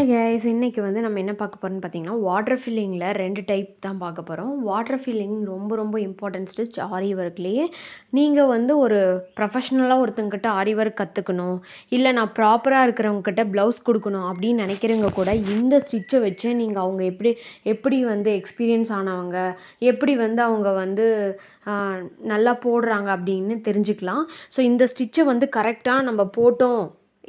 Hi guys, இன்றைக்கி வந்து நம்ம என்ன பார்க்க போகிறோம்னு பார்த்தீங்கன்னா, வாட்டர் ஃபில்லிங்கில் 2 டைப் தான் பார்க்க போகிறோம். வாட்டர் ஃபில்லிங் ரொம்ப ரொம்ப இம்பார்ட்டன்ட் ஸ்டிச் ஆரி ஒர்க்லேயே. நீங்கள் வந்து ஒரு ப்ரொஃபஷ்னலாக ஒருத்தங்கிட்ட ஆரி ஒர்க் கற்றுக்கணும், இல்லை நான் ப்ராப்பராக இருக்கிறவங்கக்கிட்ட ப்ளவுஸ் கொடுக்கணும் அப்படின்னு நினைக்கிறவங்க கூட இந்த ஸ்டிச்சை வச்சு நீங்கள் அவங்க எப்படி வந்து எக்ஸ்பீரியன்ஸ் ஆனவங்க, எப்படி வந்து அவங்க வந்து நல்லா போடுறாங்க அப்படின்னு தெரிஞ்சுக்கலாம். ஸோ இந்த ஸ்டிச்சை வந்து கரெக்டாக நம்ம போட்டோம்,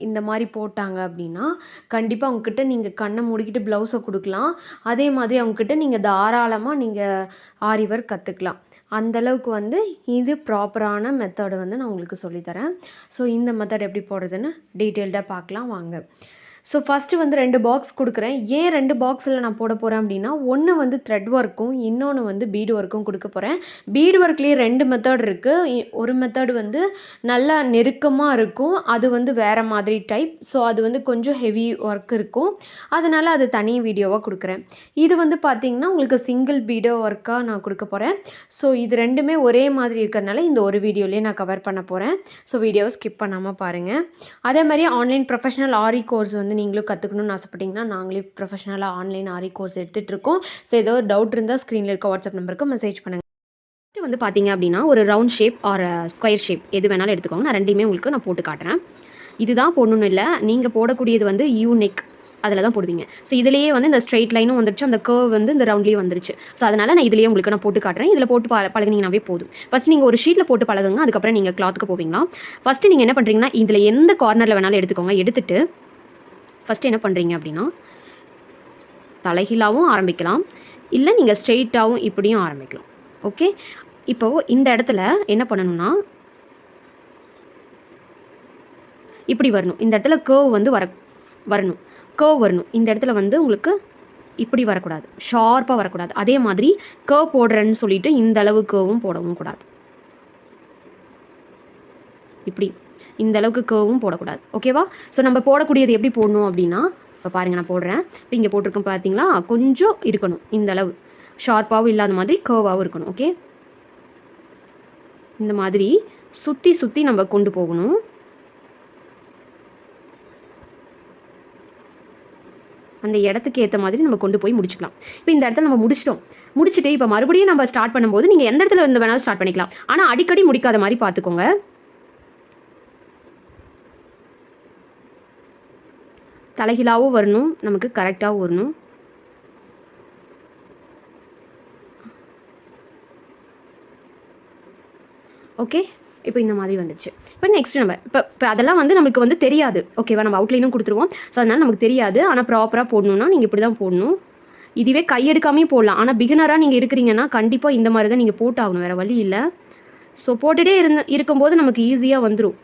இந்த மாதிரி போட்டாங்க அப்படின்னா கண்டிப்பாக அவங்கக்கிட்ட நீங்கள் கண்ணை மூடிக்கிட்டு ப்ளவுஸை கொடுக்கலாம். அதே மாதிரி அவங்கக்கிட்ட நீங்கள் தாராளமாக நீங்கள் ஆரி ஒர்க் கற்றுக்கலாம். அந்தளவுக்கு வந்து இது ப்ராப்பரான மெத்தடை வந்து நான் உங்களுக்கு சொல்லித்தரேன். ஸோ இந்த மெத்தட் எப்படி போடுறதுன்னு டீட்டெயில்டாக பார்க்கலாம் வாங்க. ஸோ ஃபஸ்ட்டு வந்து 2 பாக்ஸ் கொடுக்குறேன். ஏன் 2 பாக்ஸில் நான் போட போகிறேன் அப்படின்னா, ஒன்று வந்து த்ரெட் ஒர்க்கும், இன்னொன்று வந்து பீடு ஒர்க்கும் கொடுக்க போகிறேன். பீடு ஒர்க்லேயே 2 மெத்தட் இருக்குது. ஒரு மெத்தட் வந்து நல்லா நெருக்கமாக இருக்கும், அது வந்து வேறு மாதிரி டைப். ஸோ அது வந்து கொஞ்சம் ஹெவி ஒர்க் இருக்கும், அதனால் அது தனி வீடியோவாக கொடுக்குறேன். இது வந்து பார்த்திங்கன்னா உங்களுக்கு சிங்கிள் பீடோ ஒர்க்காக நான் கொடுக்க போகிறேன். ஸோ இது ரெண்டுமே ஒரே மாதிரி இருக்கிறதுனால இந்த ஒரு வீடியோலேயே நான் கவர் பண்ண போகிறேன். ஸோ வீடியோவை ஸ்கிப் பண்ணாமல் பாருங்கள். அதே மாதிரி ஆன்லைன் ப்ரொஃபஷனல் ஆரி கோர்ஸ் வந்து நீங்களும் கற்றுக்கணும்னு ஆசைப்பட்டீங்கன்னா, நாங்களே ப்ரொஃபஷனலாக ஆன்லைன் ஆரி கோர்ஸ் எடுத்துகிட்ருக்கோம். ஸோ ஏதோ டவுட் இருந்தால் ஸ்க்ரீனில் இருக்க வாட்ஸ்அப் நம்பருக்கு மெசேஜ் பண்ணுங்கள். ஃபஸ்ட்டு வந்து பார்த்தீங்க அப்படின்னா, ஒரு round shape or square shape எது வேணாலும் எடுத்துக்கோங்க. நான் ரெண்டையுமே உங்களுக்கு நான் போட்டு காட்டுறேன். இதுதான் போடணும்னு இல்லை, நீங்கள் போடக்கூடியது வந்து யூனிக் அதில் தான் போடுவீங்க. ஸோ இதிலேயே வந்து இந்த ஸ்ட்ரெயிட் லைனும் வந்துருச்சு, அந்த கர்வ் வந்து இந்த ரவுண்ட்லேயே வந்துருச்சு. ஸோ அதனால் நான் இதிலேயே உங்களுக்கு நான் போட்டு காட்டுறேன். இதில் போட்டு பழகினீங்கன்னாவே போதும். ஃபஸ்ட் நீங்கள் ஒரு ஷீட்டில் போட்டு பழகுங்க, அதுக்கப்புறம் நீங்கள் கிளாத்துக்கு போவீங்களா. ஃபஸ்ட்டு நீங்கள் என்ன பண்ணுறீங்கன்னா, இதில் எந்த கார்னரில் வேணாலும் எடுத்துக்கோங்க. எடுத்துகிட்டு ஃபஸ்ட்டு என்ன பண்ணுறீங்க அப்படின்னா, தலைகீழாகவும் ஆரம்பிக்கலாம், இல்லை நீங்கள் ஸ்ட்ரெயிட்டாகவும் இப்படியும் ஆரம்பிக்கலாம். ஓகே, இப்போது இந்த இடத்துல என்ன பண்ணணும்னா, இப்படி வரணும். இந்த இடத்துல கர்வ் வந்து வரணும், கர்வ் வரணும். இந்த இடத்துல வந்து உங்களுக்கு இப்படி வரக்கூடாது, ஷார்ப்பாக வரக்கூடாது. அதே மாதிரி கர்வ் போடுறேன்னு சொல்லிட்டு இந்த அளவு கர்வும் போடவும் கூடாது. இப்படி இந்த அளவுக்கு கர்வும் போடக்கூடாது. ஓகேவா? ஸோ நம்ம போடக்கூடியது எப்படி போடணும் அப்படின்னா, இப்போ பாருங்கள் நான் போடுறேன். இப்போ இங்கே போட்டிருக்கேன் பார்த்தீங்களா, கொஞ்சம் இருக்கணும், இந்த அளவு ஷார்ப்பாகவும் இல்லாத மாதிரி கர்வாகவும் இருக்கணும். ஓகே, இந்த மாதிரி சுற்றி சுற்றி நம்ம கொண்டு போகணும். அந்த இடத்துக்கு ஏற்ற மாதிரி நம்ம கொண்டு போய் முடிச்சுக்கலாம். இப்போ இந்த இடத்துல நம்ம முடிச்சுட்டு இப்போ மறுபடியும் நம்ம ஸ்டார்ட் பண்ணும்போது நீங்கள் எந்த இடத்துல இருந்து வேணாலும் ஸ்டார்ட் பண்ணிக்கலாம். ஆனால் அடிக்கடி முடிக்காத மாதிரி பார்த்துக்கோங்க. தலைகீழாகவும் வரணும், நமக்கு கரெக்டாகவும் வரணும். ஓகே, இப்போ இந்த மாதிரி வந்துடுச்சு. இப்போ நெக்ஸ்ட் நம்ம இப்போ அதெல்லாம் வந்து நமக்கு வந்து தெரியாது. ஓகேவா, நம்ம அவுட்லைனும் கொடுத்துருவோம். ஸோ அதனால் நமக்கு தெரியாது. ஆனால் ப்ராப்பராக போடணுன்னா நீங்கள் இப்படி தான் போடணும். இதுவே கையெடுக்காமே போடலாம். ஆனால் பிகினராக நீங்கள் இருக்கிறீங்கன்னா கண்டிப்பாக இந்த மாதிரி தான் நீங்கள் போட்டாகணும், வேறு வழி இல்லை. ஸோ போட்டுகிட்டே இருக்கும்போது நமக்கு ஈஸியாக வந்துடும்.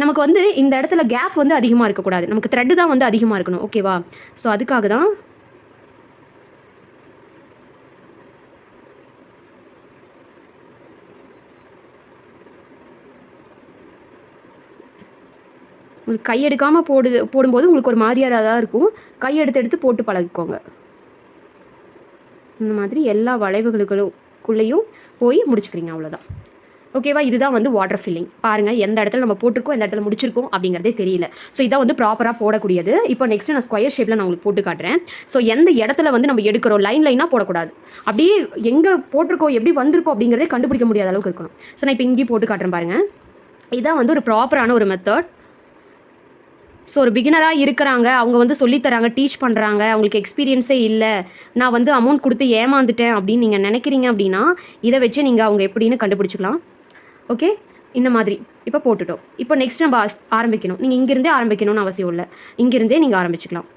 நமக்கு வந்து இந்த இடத்துல கேப் வந்து அதிகமாக இருக்கக்கூடாது, நமக்கு த்ரெட்டு தான் வந்து அதிகமாக இருக்கணும். ஓகேவா, ஸோ அதுக்காக தான் உங்களுக்கு கையெடுக்காமல் போடும்போது உங்களுக்கு ஒரு மாதிரியாக தான் இருக்கும். கையெடுத்து போட்டு பழகிக்கோங்க. இந்த மாதிரி எல்லா வளைவுகளுக்குள்ளேயும் போய் முடிச்சுக்கிறீங்க, அவ்வளோதான். ஓகேவா, இதுதான் வந்து வாட்டர் ஃபில்லிங். பாருங்கள், எந்த இடத்துல நம்ம போட்டிருக்கோம், எந்த இடத்துல முடிச்சிருக்கோம் அப்படிங்கிறதே தெரியல. ஸோ இதான் வந்து ப்ராப்பராக போடக்கூடியது. இப்போ நெக்ஸ்ட் நான் ஸ்கொயர் ஷேப்பில் நான் உங்களுக்கு போட்டு காட்டுறேன். ஸோ எந்த இடத்துல வந்து நம்ம எடுக்கிறோம், லைனாக போடக்கூடாது. அப்படியே எங்கே போட்டிருக்கோம், எப்படி வந்திருக்கோம் அப்படிங்கிறதே கண்டுபிடிக்க முடியாத அளவுக்கு இருக்கணும். ஸோ நான் இப்போ இங்கேயும் போட்டு காட்டுறேன் பாருங்கள். இதுதான் வந்து ஒரு ப்ராப்பரான ஒரு மெத்தட். ஸோ ஒரு பிகினராக இருக்கிறாங்க, அவங்க வந்து சொல்லித்தராங்க, டீச் பண்ணுறாங்க, அவங்களுக்கு எக்ஸ்பீரியன்ஸே இல்லை, நான் வந்து அமௌண்ட் கொடுத்து ஏமாந்துட்டேன் அப்படின்னு நீங்கள் நினைக்கிறீங்க அப்படின்னா, இதை வச்சு நீங்கள் அவங்க எப்படின்னு கண்டுபிடிச்சிக்கலாம். ஓகே, இந்த மாதிரி இப்போ போட்டுட்டோம். இப்போ நெக்ஸ்ட் நம்ம ஆரம்பிக்கணும். நீங்கள் இங்கேருந்தே ஆரம்பிக்கணும்னு அவசியம் இல்லை, இங்கேருந்தே நீங்கள் ஆரம்பிச்சுக்கலாம்.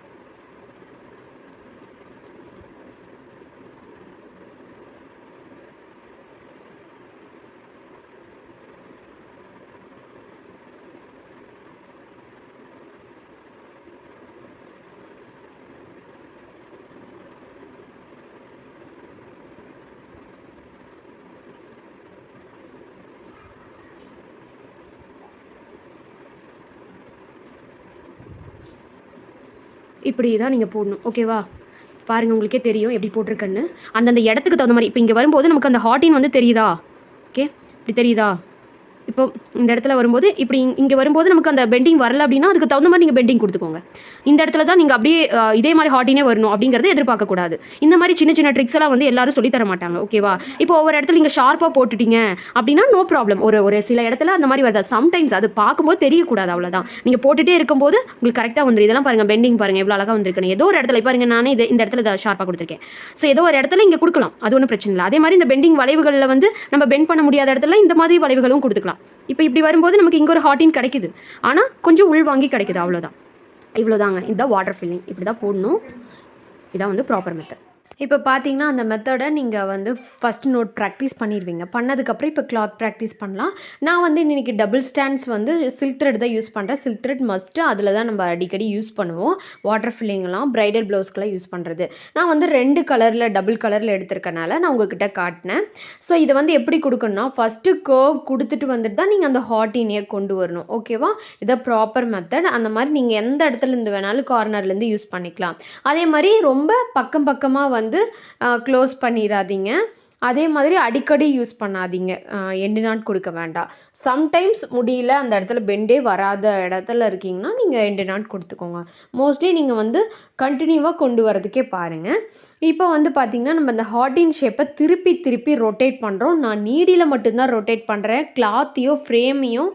இப்படி தான் நீங்கள் போடணும். ஓகேவா, பாருங்கள், உங்களுக்கே தெரியும் எப்படி போட்டிருக்கேன்னு. அந்தந்த இடத்துக்கு தகுந்த மாதிரி இப்போ இங்கே வரும்போது நமக்கு அந்த ஹாட்டின் வந்து தெரியுதா. ஓகே, இப்படி தெரியுதா, இப்போ இந்த இடத்துல வரும்போது இப்படி இங்கே வரும்போது நமக்கு அந்த பெண்டிங் வரல அப்படின்னா அதுக்கு தகுந்த மாதிரி நீங்கள் பெண்டிங் கொடுத்துக்கோங்க. இந்த இடத்துல தான் நீங்கள் அப்படியே இதே மாதிரி ஹாட்டினே வரணும் அப்படிங்கிறத எதிர்பார்க்கக்கூடாது. இந்த மாதிரி சின்ன சின்ன ட்ரிக்ஸ் எல்லாம் வந்து எல்லாரும் சொல்லி தர மாட்டாங்க. ஓகேவா? இப்போ ஒவ்வொரு இடத்துல நீங்கள் ஷார்ப்பாக போட்டுட்டீங்க அப்படின்னா நோ ப்ராப்ளம். ஒரு சில இடத்துல அந்த மாதிரி வருது. சம்டைம்ஸ் அது பார்க்கும்போது தெரியக்கூடாது, அவ்வளோதான். நீங்கள் போட்டுகிட்டே இருக்கும்போது உங்களுக்கு கரெக்டாக வந்துடும். இதெல்லாம் பாருங்கள், பெண்டிங் பாருங்கள் எவ்வளோ அழகாக வந்திருக்குன்னு. ஏதோ ஒரு இடத்துல பாருங்க, நானே இந்த இடத்துல ஷார்ப்பாக கொடுத்துருக்கேன். ஸோ ஏதோ ஒரு இடத்துல இங்கே கொடுக்கலாம், அது ஒன்றும் பிரச்சனை இல்லை. அதே மாதிரி இந்த பெண்டிங் வளைவுகளில் வந்து நம்ம பெண்ட் பண்ண முடியாத இடத்துல இந்த மாதிரி வளைவுகளும் கொடுத்துக்கலாம். இப்போ இப்படி வரும்போது நமக்கு இங்கே ஒரு ஹாட்டின் கிடைக்குது, ஆனால் கொஞ்சம் உள் வாங்கி கிடைக்குது, அவ்வளோதான். இவ்வளோதாங்க. இதுதான் வாட்டர் ஃபில்லிங். இப்படி தான் போடணும். இதான் வந்து ப்ராப்பர் மெத்தட். இப்போ பார்த்தீங்கன்னா அந்த மெத்தடை நீங்கள் வந்து ஃபஸ்ட் நோட் ப்ராக்டிஸ் பண்ணிடுவீங்க. பண்ணதுக்கப்புறம் இப்போ கிளாத் ப்ராக்டிஸ் பண்ணலாம். நான் வந்து இன்றைக்கி டபுள் ஸ்டாண்ட்ஸ் வந்து சில்க் த்ரெட் தான் யூஸ் பண்ணுறேன். சில்க் த்ரெட் மஸ்ட்டு, அதில் தான் நம்ம அடிக்கடி யூஸ் பண்ணுவோம். வாட்டர் ஃபில்லிங்லாம் ப்ரைடல் ப்ளவுஸ்க்கெலாம் யூஸ் பண்ணுறது. நான் வந்து 2 கலரில் டபுள் கலரில் எடுத்திருக்கனால நான் உங்ககிட்ட காட்டினேன். ஸோ இதை வந்து எப்படி கொடுக்கணும்னா, ஃபஸ்ட்டு கர்வ் கொடுத்துட்டு வந்துட்டு தான் நீங்கள் அந்த ஹாட்டினையே கொண்டு வரணும். ஓகேவா? இதை ப்ராப்பர் மெத்தட். அந்த மாதிரி நீங்கள் எந்த இடத்துலேருந்து வேணாலும் கார்னர்லேருந்து யூஸ் பண்ணிக்கலாம். அதே மாதிரி ரொம்ப பக்கம் பக்கமாக வந்து க்ளோஸ் பண்ணிடாதீங்க. அதே மாதிரி அடிக்கடி யூஸ் பண்ணாதீங்க. எண்டு நாட் கொடுக்க வேண்டாம். சம்டைம்ஸ் முடியல, அந்த இடத்துல பெண்டே வராத இடத்துல இருக்கீங்கன்னா நீங்கள் எண்டு நாட் கொடுத்துக்கோங்க. மோஸ்ட்லி நீங்கள் வந்து கண்டினியூவாக கொண்டு வரதுக்கே பாருங்கள். இப்போ வந்து பார்த்திங்கன்னா நம்ம இந்த ஹாட்டின் ஷேப்பை திருப்பி திருப்பி ரொட்டேட் பண்ணுறோம். நான் நீடியில் மட்டும்தான் ரொட்டேட் பண்ணுறேன். கிளாத்தையோ ஃப்ரேமையும்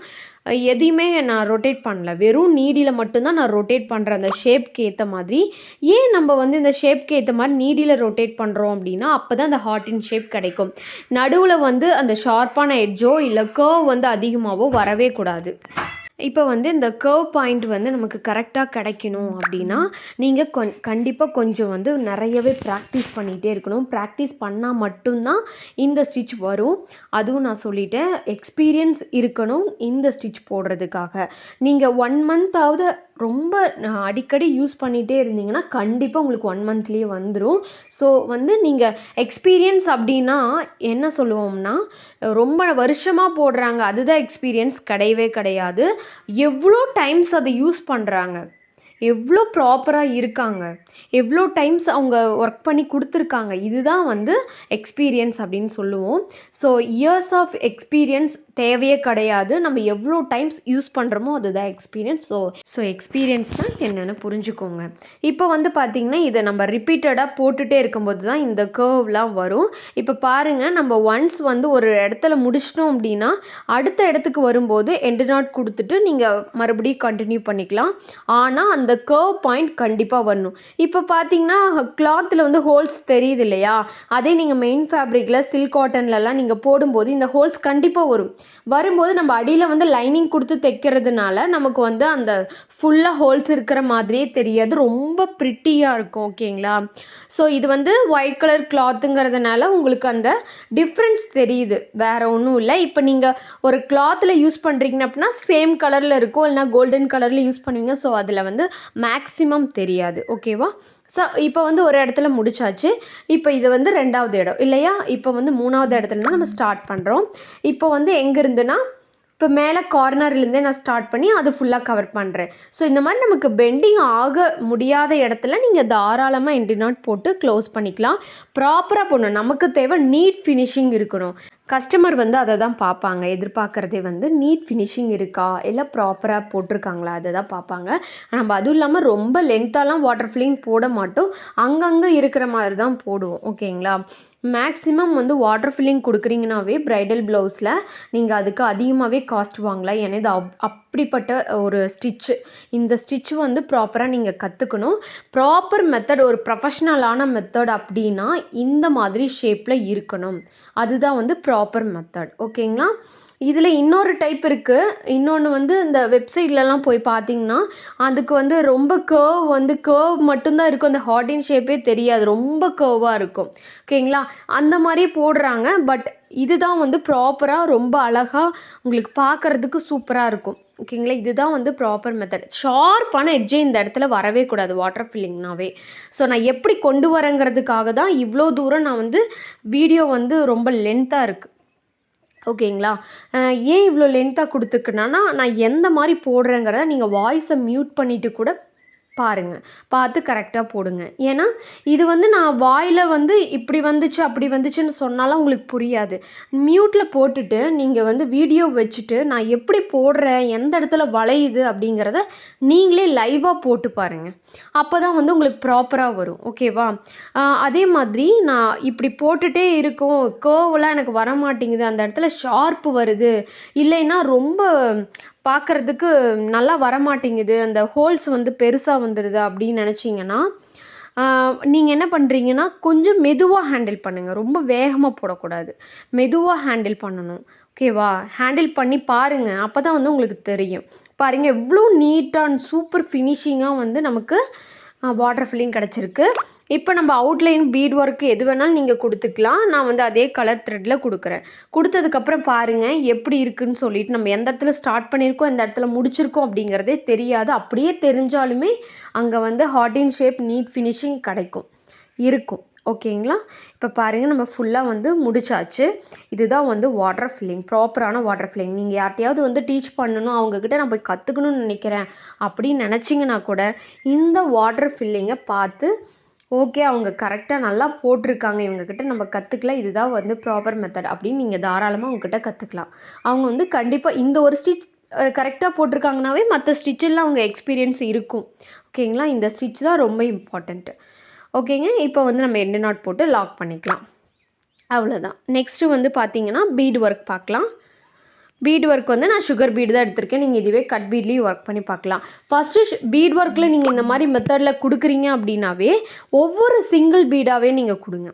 எதையுமே நான் ரொட்டேட் பண்ணல. வெறும் நீடியில் மட்டும்தான் நான் ரொட்டேட் பண்ணுறேன் அந்த ஷேப்க்கு ஏற்ற மாதிரி. ஏன் நம்ம வந்து இந்த ஷேப்க்கு ஏற்ற மாதிரி நீடியில் ரொட்டேட் பண்ணுறோம் அப்படின்னா, அப்போ தான் அந்த ஹாட்டின் ஷேப் கிடைக்கும். நடுவில் வந்து அந்த ஷார்ப்பான எட்ஜோ இல்லை கர்வ் வந்து அதிகமாகவோ வரவே கூடாது. இப்போ வந்து இந்த கர்வ் பாயிண்ட் வந்து நமக்கு கரெக்டாக கிடைக்கணும் அப்படின்னா நீங்கள் கண்டிப்பாக கொஞ்சம் வந்து நிறையவே ப்ராக்டிஸ் பண்ணிகிட்டே இருக்கணும். ப்ராக்டிஸ் பண்ணால் மட்டும்தான் இந்த ஸ்டிச் வரும். அதுவும் நான் சொல்லிட்டேன், எக்ஸ்பீரியன்ஸ் இருக்கணும் இந்த ஸ்டிச் போடுறதுக்காக. நீங்கள் 1 மந்த்தாவது ரொம்ப அடிக்கடி யூஸ் பண்ணிகிட்டே இருந்தீங்கன்னா கண்டிப்பாக உங்களுக்கு 1 மந்த்லேயே வந்துடும். ஸோ வந்து நீங்கள் எக்ஸ்பீரியன்ஸ் அப்படின்னா என்ன சொல்லுவோம்னா, ரொம்ப வருஷமாக போடுறாங்க அதுதான் எக்ஸ்பீரியன்ஸ் கிடையவே கிடையாது. எவ்வளோ டைம்ஸ் அதை யூஸ் பண்ணுறாங்க, எவ்வளோ ப்ராப்பராக இருக்காங்க, எவ்வளோ டைம்ஸ் அவங்க ஒர்க் பண்ணி கொடுத்துருக்காங்க, இதுதான் வந்து எக்ஸ்பீரியன்ஸ் அப்படின்னு சொல்லுவோம். ஸோ இயர்ஸ் ஆஃப் எக்ஸ்பீரியன்ஸ் தேவையே கிடையாது. நம்ம எவ்வளோ டைம்ஸ் யூஸ் பண்ணுறோமோ அதுதான் எக்ஸ்பீரியன்ஸ். ஸோ எக்ஸ்பீரியன்ஸ்னால் என்னென்னு புரிஞ்சுக்கோங்க. இப்போ வந்து பார்த்திங்கன்னா இதை நம்ம ரிப்பீட்டடாக போட்டுகிட்டே இருக்கும்போது தான் இந்த கர்வ்லாம் வரும். இப்போ பாருங்கள், நம்ம ஒன்ஸ் வந்து ஒரு இடத்துல முடிச்சிட்டோம் அப்படின்னா அடுத்த இடத்துக்கு வரும்போது எண்டு நாட் கொடுத்துட்டு நீங்கள் மறுபடியும் கண்டினியூ பண்ணிக்கலாம். ஆனால் அந்த கர்வ் பாயிண்ட் கண்டிப்பாக வரணும். இப்போ பார்த்தீங்கன்னா கிளாத்தில் வந்து ஹோல்ஸ் தெரியுது இல்லையா? அதே நீங்கள் மெயின் ஃபேப்ரிக்கில் சில்க் காட்டன்லலாம் நீங்கள் போடும்போது இந்த ஹோல்ஸ் கண்டிப்பாக வரும்போது நம்ம அடியில் வந்து லைனிங் கொடுத்து தைக்கிறதுனால நமக்கு வந்து அந்த ஃபுல்லாக ஹோல்ஸ் இருக்கிற மாதிரியே தெரியாது, ரொம்ப ப்ரிட்டியாக இருக்கும். ஓகேங்களா? ஸோ இது வந்து ஒயிட் கலர் கிளாத்துங்கிறதுனால உங்களுக்கு அந்த டிஃப்ரென்ஸ் தெரியுது, வேறு ஒன்றும் இல்லை. இப்போ நீங்கள் ஒரு கிளாத்தில் யூஸ் பண்ணுறீங்க அப்படின்னா சேம் கலரில் இருக்கும், இல்லைனா கோல்டன் கலரில் யூஸ் பண்ணுவீங்க. ஸோ அதில் வந்து மேக்ஸிமம் தெரியாது. ஓகேவா? ஸோ இப்போ வந்து ஒரு இடத்துல முடிச்சாச்சு. இப்போ இது வந்து 2வது இடம் இல்லையா? இப்போ வந்து 3வது இடத்துல நம்ம ஸ்டார்ட் பண்ணுறோம். இப்போ வந்து எங்கே இருந்துன்னா, இப்போ மேலே கார்னர்லேருந்தே நான் ஸ்டார்ட் பண்ணி அது ஃபுல்லாக கவர் பண்ணுறேன். ஸோ இந்த மாதிரி நமக்கு பெண்டிங் ஆக முடியாத இடத்துல நீங்கள் தாராளமாக எண்டு நாட் போட்டு க்ளோஸ் பண்ணிக்கலாம். ப்ராப்பராக போடணும். நமக்கு தேவை நீட் ஃபினிஷிங் இருக்கணும். கஸ்டமர் வந்து அதை தான் பார்ப்பாங்க. எதிர்பார்க்குறதே வந்து நீட் ஃபினிஷிங் இருக்கா, இல்லை ப்ராப்பராக போட்டிருக்காங்களா, அதை தான் பார்ப்பாங்க. நம்ம அதுவும் இல்லாமல் ரொம்ப லென்த்தாலாம் வாட்டர் ஃபில்லிங் போட மாட்டோம், அங்கங்கே இருக்கிற மாதிரி தான் போடுவோம். ஓகேங்களா? மேக்ஸிமம் வந்து வாட்டர் ஃபில்லிங் கொடுக்குறீங்கனாவே ப்ரைடல் ப்ளவுஸில் நீங்கள் அதுக்கு அதிகமாகவே காஸ்ட் வாங்கலாம். ஏன்னா இது அப்படிப்பட்ட ஒரு ஸ்டிச்சு. இந்த ஸ்டிச்சு வந்து ப்ராப்பராக நீங்கள் கற்றுக்கணும். ப்ராப்பர் மெத்தட், ஒரு ப்ரொஃபஷ்னலான மெத்தட் அப்படின்னா இந்த மாதிரி ஷேப்பில் இருக்கணும். அதுதான் வந்து ப்ராப்பர் மெத்தட். ஓகேங்களா? இதில் இன்னொரு டைப் இருக்குது. இன்னொன்று வந்து இந்த வெப்சைட்லலாம் போய் பார்த்தீங்கன்னா அதுக்கு வந்து ரொம்ப கர்வ் மட்டும்தான் இருக்கும், அந்த ஹார்டின் ஷேப்பே தெரியாது, ரொம்ப கர்வாக இருக்கும். ஓகேங்களா? அந்த மாதிரியே போடுறாங்க. பட் இதுதான் வந்து ப்ராப்பராக ரொம்ப அழகாக உங்களுக்கு பார்க்குறதுக்கு சூப்பராக இருக்கும். ஓகேங்களா? இதுதான் வந்து ப்ராப்பர் மெத்தட். ஷார்ப்பான எட்ஜே இந்த இடத்துல வரவே கூடாது வாட்டர் ஃபில்லிங்னாவே. ஸோ நான் எப்படி கொண்டு வரேங்கிறதுக்காக தான் இவ்வளோ தூரம் நான் வந்து வீடியோ வந்து ரொம்ப லென்த்தாக இருக்குது. ஓகேங்களா? ஏன் இவ்வளோ லென்த்தாக கொடுத்துருக்குன்னா, நான் எந்த மாதிரி போடுறேங்கிறத நீங்கள் வாய்ஸை மியூட் பண்ணிவிட்டு கூட பாருங்க. பார்த்து கரெக்ட்டா போடுங்க. ஏன்னா, இது வந்து நான் வாயில வந்து இப்படி வந்துச்சு, அப்படி வந்துச்சுன்னு சொன்னாலாம் உங்களுக்கு புரியாது. மியூட்ல போட்டுட்டு, நீங்க வந்து வீடியோ வச்சுட்டு, நான் எப்படி போடுறேன், எந்த இடத்துல வளையுது அப்படிங்கிறத நீங்களே லைவா போட்டு பாருங்க. அப்பதான் வந்து உங்களுக்கு ப்ராப்பரா வரும். ஓகேவா? அதே மாதிரி நான் இப்படி போட்டுட்டே இருக்கும், கர்வ்லாம் எனக்கு வரமாட்டேங்குது, அந்த இடத்துல ஷார்ப் வருது, இல்லைன்னா ரொம்ப பார்க்கறதுக்கு நல்லா வரமாட்டேங்குது, அந்த ஹோல்ஸ் வந்து பெருசா வந்துடுது அப்படின்னு நினச்சிங்கன்னா, நீங்க என்ன பண்ணுறீங்கன்னா, கொஞ்சம் மெதுவா ஹேண்டில் பண்ணுங்க. ரொம்ப வேகமா போடக்கூடாது. மெதுவா ஹேண்டில் பண்ணணும். ஓகேவா? ஹேண்டில் பண்ணி பாருங்க. அப்பதான் வந்து உங்களுக்கு தெரியும். பாருங்க எவ்வளோ நீட்டா அண்ட் சூப்பர் ஃபினிஷிங்கா வந்து நமக்கு வாட்டர் ஃபில்லிங் கிடச்சிருக்கு. இப்போ நம்ம அவுட்லைன், பீட் ஒர்க் எது வேணாலும் நீங்கள் கொடுத்துக்கலாம். நான் வந்து அதே கலர் த்ரெட்டில் கொடுக்குறேன். கொடுத்ததுக்கப்புறம் பாருங்கள் எப்படி இருக்குன்னு சொல்லிட்டு, நம்ம எந்த இடத்துல ஸ்டார்ட் பண்ணியிருக்கோம், எந்த இடத்துல முடிச்சிருக்கோம் அப்படிங்கிறதே தெரியாது. அப்படியே தெரிஞ்சாலுமே அங்கே வந்து heart in shape neat finishing இருக்கும். ஓகேங்களா? இப்போ பாருங்கள் நம்ம ஃபுல்லாக வந்து முடிச்சாச்சு. இதுதான் வந்து வாட்டர் ஃபில்லிங், ப்ராப்பரான வாட்டர் ஃபில்லிங். நீங்கள் யார்ட்டையாவது வந்து டீச் பண்ணணும், அவங்கக்கிட்ட நான் போய் கற்றுக்கணும்னு நினைக்கிறேன் அப்படின்னு நினச்சிங்கன்னா கூட இந்த வாட்டர் ஃபில்லிங்கை பார்த்து ஓகே அவங்க கரெக்டாக நல்லா போட்டிருக்காங்க, இவங்கக்கிட்ட நம்ம கற்றுக்கலாம், இதுதான் வந்து ப்ராப்பர் மெத்தட் அப்படின்னு நீங்கள் தாராளமாக அவங்கக்கிட்ட கற்றுக்கலாம். அவங்க வந்து கண்டிப்பாக இந்த ஒரு ஸ்டிச் கரெக்டாக போட்டிருக்காங்கனாவே மற்ற ஸ்டிச்செல்லாம் அவங்க எக்ஸ்பீரியன்ஸ் இருக்கும். ஓகேங்களா? இந்த ஸ்டிச் தான் ரொம்ப இம்பார்ட்டண்ட்டு. ஓகேங்க. இப்போ வந்து நம்ம எண்டு நாட் போட்டு லாக் பண்ணிக்கலாம். அவ்வளோதான். நெக்ஸ்ட்டு வந்து பார்த்தீங்கன்னா பீட் ஒர்க் பார்க்கலாம். பீட் ஒர்க் வந்து நான் சுகர் பீடு தான் எடுத்திருக்கேன். நீங்கள் இதுவே கட் பீட்லேயும் ஒர்க் பண்ணி பார்க்கலாம். ஃபஸ்ட்டு பீட் ஒர்க்கில் நீங்கள் இந்த மாதிரி மெத்தடில் கொடுக்குறீங்க அப்படின்னாவே ஒவ்வொரு சிங்கிள் பீடாகவே நீங்கள் கொடுங்க.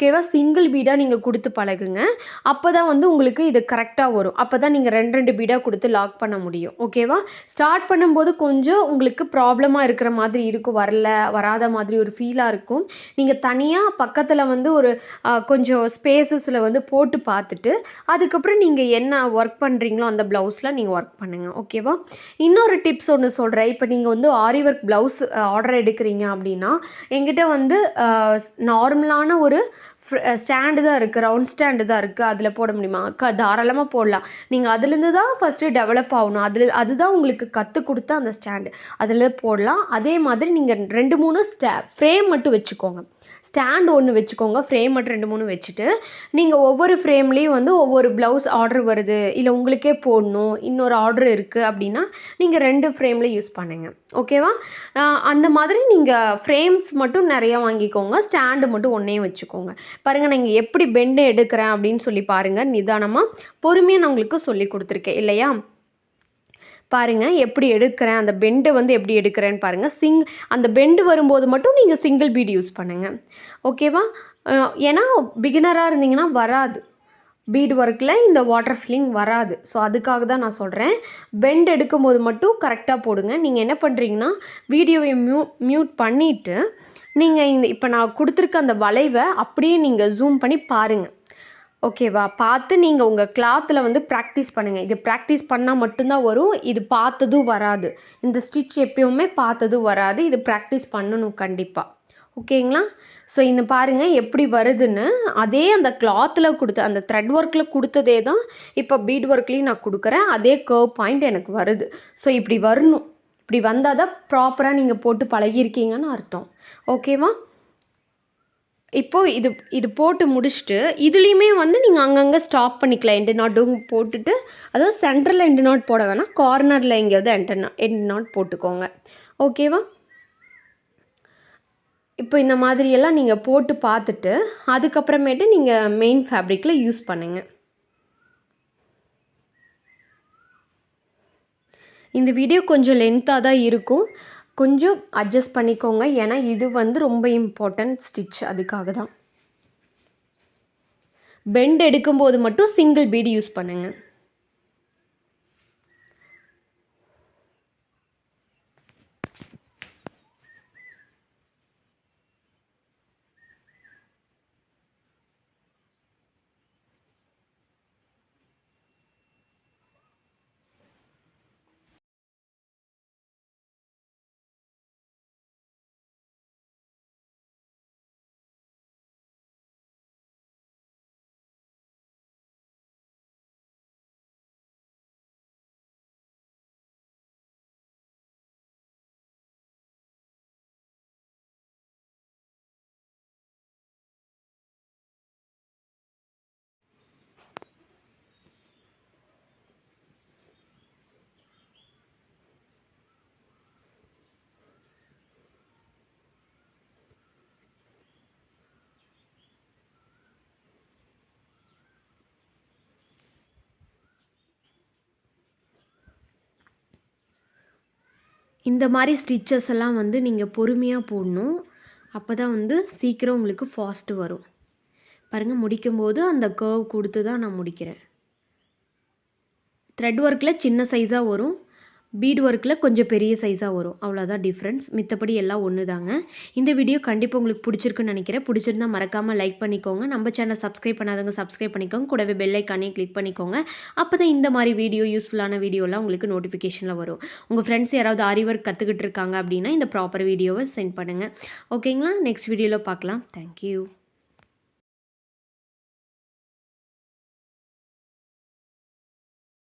ஓகேவா? சிங்கிள் பீடாக நீங்கள் கொடுத்து பழகுங்க. அப்போ தான் வந்து உங்களுக்கு இது கரெக்டாக வரும். அப்போ தான் நீங்கள் 2 பீடாக கொடுத்து லாக் பண்ண முடியும். ஓகேவா? ஸ்டார்ட் பண்ணும்போது கொஞ்சம் உங்களுக்கு ப்ராப்ளமாக இருக்கிற மாதிரி இருக்கும். வராத மாதிரி ஒரு ஃபீலாக இருக்கும். நீங்கள் தனியாக பக்கத்தில் வந்து ஒரு கொஞ்சம் ஸ்பேசஸில் வந்து போட்டு பார்த்துட்டு, அதுக்கப்புறம் நீங்கள் என்ன ஒர்க் பண்ணுறீங்களோ அந்த ப்ளவுஸில் நீங்கள் ஒர்க் பண்ணுங்கள். ஓகேவா? இன்னொரு டிப்ஸ் ஒன்று சொல்கிறேன். இப்போ நீங்கள் வந்து ஆரி ஒர்க் ப்ளவுஸ் ஆர்டர் எடுக்கிறீங்க அப்படின்னா, என்கிட்ட வந்து நார்மலான ஒரு ஸ்டாண்டு தான் இருக்குது, ரவுண்ட் ஸ்டாண்டு தான் இருக்குது, அதில் போட முடியுமா? தாராளமாக போடலாம். நீங்கள் அதுலேருந்து தான் ஃபஸ்ட்டு டெவலப் ஆகணும். அதுதான் உங்களுக்கு கற்றுக் கொடுத்த அந்த ஸ்டாண்டு, அதில் போடலாம். அதே மாதிரி நீங்கள் 2, 3 ஃப்ரேம் மட்டும் வச்சுக்கோங்க. ஸ்டாண்ட் ஒன்று வச்சுக்கோங்க, ஃப்ரேம் மட்டும் 2, 3 வச்சுட்டு, நீங்கள் ஒவ்வொரு ஃப்ரேம்லேயும் வந்து ஒவ்வொரு ப்ளவுஸ் ஆர்டர் வருது, இல்லை உங்களுக்கே போடணும், இன்னொரு ஆர்டர் இருக்குது அப்படின்னா, நீங்கள் 2 ஃப்ரேமில் யூஸ் பண்ணுங்கள். ஓகேவா? அந்த மாதிரி நீங்கள் ஃப்ரேம்ஸ் மட்டும் நிறையா வாங்கிக்கோங்க, ஸ்டாண்டு மட்டும் ஒன்றே வச்சுக்கோங்க. பாருங்கள் நான் இங்கே எப்படி பெண்டு எடுக்கிறேன் அப்படின்னு சொல்லி பாருங்கள். நிதானமாக பொறுமையாக நான் உங்களுக்கு சொல்லி கொடுத்துருக்கேன் இல்லையா? பாருங்கள் எப்படி எடுக்கிறேன், அந்த பெண்டு வந்து எப்படி எடுக்கிறேன்னு பாருங்கள். அந்த பெண்டு வரும்போது மட்டும் நீங்கள் சிங்கிள் பீட் யூஸ் பண்ணுங்கள். ஓகேவா? ஏன்னா பிகினராக இருந்தீங்கன்னா வராது, பீட் ஒர்க்கில் இந்த வாட்டர் ஃபில்லிங் வராது. ஸோ அதுக்காக தான் நான் சொல்கிறேன். பெண்ட் எடுக்கும்போது மட்டும் கரெக்டாக போடுங்க. நீங்கள் என்ன பண்ணுறீங்கன்னா, வீடியோவை மியூட் பண்ணிவிட்டு நீங்கள் இப்போ நான் கொடுத்துருக்க அந்த வளைவை அப்படியே நீங்கள் ஜூம் பண்ணி பாருங்கள். ஓகேவா? பார்த்து நீங்கள் உங்கள் கிளாத்தில் வந்து ப்ராக்டிஸ் பண்ணுங்கள். இது ப்ராக்டிஸ் பண்ணால் மட்டும்தான் வரும். இது பார்த்ததும் வராது. இந்த ஸ்டிச் எப்பயுமே பார்த்ததும் வராது. இது ப்ராக்டிஸ் பண்ணணும் கண்டிப்பாக. ஓகேங்களா? ஸோ இந்த பாருங்கள் எப்படி வருதுன்னு. அதே அந்த கிளாத்தில் கொடுத்த அந்த த்ரெட் ஒர்க்கில் கொடுத்ததே தான் இப்போ பீட் ஒர்க்லேயும் நான் கொடுக்குறேன். அதே கர்வ் பாயிண்ட் எனக்கு வருது. ஸோ இப்படி வரணும். இப்படி வந்தால் தான் ப்ராப்பராக நீங்கள் போட்டு பழகியிருக்கீங்கன்னு அர்த்தம். ஓகேவா? இப்போது இது போட்டு முடிச்சுட்டு இதுலேயுமே வந்து நீங்கள் அங்கங்கே ஸ்டாப் பண்ணிக்கலாம். எண்டு நாட்டும் போட்டுட்டு, அதாவது சென்டரில் எண்டு நாட் போட வேணாம், கார்னரில் எங்கேயாவது எண்டு நாட் போட்டுக்கோங்க. ஓகேவா? இப்போ இந்த மாதிரியெல்லாம் நீங்கள் போட்டு பார்த்துட்டு அதுக்கப்புறமேட்டு நீங்கள் மெயின் ஃபேப்ரிக்கில் யூஸ் பண்ணுங்கள். இந்த வீடியோ கொஞ்சம் லென்த்தாக தான் இருக்கும், கொஞ்சம் அட்ஜஸ்ட் பண்ணிக்கோங்க. ஏன்னா இது வந்து ரொம்ப இம்பார்ட்டன்ட் ஸ்டிச், அதுக்காக தான். பெண்ட் எடுக்கும்போது மட்டும் சிங்கிள் பீட் யூஸ் பண்ணுங்கள். இந்த மாதிரி ஸ்டிச்சஸ் எல்லாம் வந்து நீங்கள் பொறுமையாக போடணும். அப்போ தான் வந்து சீக்கிரம் உங்களுக்கு ஃபாஸ்ட்டு வரும். பாருங்கள், முடிக்கும்போது அந்த கர்வ் கொடுத்து தான் நான் முடிக்கிறேன். த்ரெட் ஒர்க்கில் சின்ன சைஸாக வரும், பீட் ஒர்க்கில் கொஞ்சம் பெரிய சைஸாக வரும். அவ்வளோதான் டிஃப்ரென்ஸ். மித்தபடி எல்லாம் ஒன்று தாங்க. இந்த வீடியோ கண்டிப்பாக உங்களுக்கு பிடிச்சிருக்குன்னு நினைக்கிறேன். பிடிச்சிருந்தா மறக்காமல் லைக் பண்ணிக்கோங்க. நம்ம சேனல் சப்ஸ்கிரைப் பண்ணாதவங்க சப்ஸ்கிரைப் பண்ணிக்கோங்க. கூடவே பெல் ஐக்கானையும் கிளிக் பண்ணிக்கோங்க. அப்போ தான் இந்த மாதிரி வீடியோ, யூஸ்ஃபுல்லான வீடியோலாம் உங்களுக்கு நோட்டிஃபிகேஷனில் வரும். உங்கள் ஃப்ரெண்ட்ஸ் யாராவது ஆரி ஒர்க் கற்றுக்கிட்டு இருக்காங்க அப்படின்னா இந்த ப்ராப்பர் வீடியோவை சென்ட் பண்ணுங்கள். ஓகேங்களா? நெக்ஸ்ட் வீடியோவில் பார்க்கலாம். தேங்க்யூ.